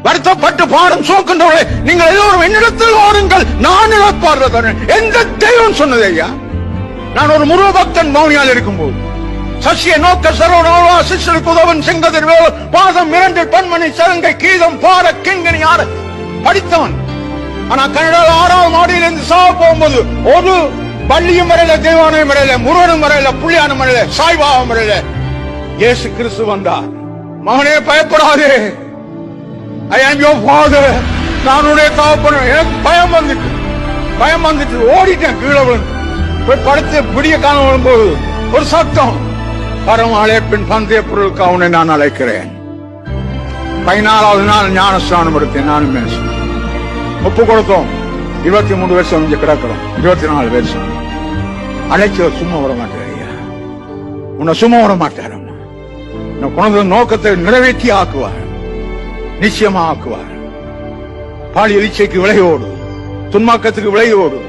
வருத்தப்பட்டு பாடும் சோக்கின்றவர்களே, நீங்கள் எல்லோரும் என்னிடத்தில் வாருங்கள், நான் இழப்பார்கள். எந்த தெய்வம் சொன்னது ஐயா? நான் ஒரு முருக பக்தன் மௌனியால் இருக்கும்போது சசிய நோக்க சரவணா சிஷ்யருக்கு உதவன் செங்கதிர் வேல் பாதம் 2 பன்மணி சரங்கை கீதம் பாட கிங்கனி ஆட படித்தவன். ஆனா கனடால 6வது மாடியில் இருந்து சாவ போகும்போது ஒரு பள்ளியும் வரையில, தேவாலயம் வரையில, முருகனும் வரையில, புள்ளியானும் வரையில, சாய்பாபம் வரையில. இயேசு கிறிஸ்து வந்தார். மகனே பயப்படாதே, ஐ ஆம் யுவர் ஃபாதர், நான் உன்னுடைய தகப்பன். எனக்கு பயம் வந்துட்டு ஓடிட்டேன். கீழே விழுந்து போய் படுத்து விடிய காலம் வரும்போது ஒரு சத்தம், பரமழைப்பின் பந்தய பொருளுக்கு அவனை நான் அழைக்கிறேன். 14வது நாள் ஞானஸ்நானம் எடுத்தேன். நானும் ஒப்பு கொடுத்தோம். 23 வருஷம் இங்க கிடக்கிறோம். 24 வருஷம் அழைச்ச சும்மா விட மாட்டார் ஐயா. உன்னை சும்மா விட மாட்டார். குணந்த நோக்கத்தை நிறைவேற்றி ஆக்குவார், நிச்சயமா ஆக்குவார். பாலியல் இச்சைக்கு விளையோடு, துன்மாக்கத்துக்கு விளையோடு,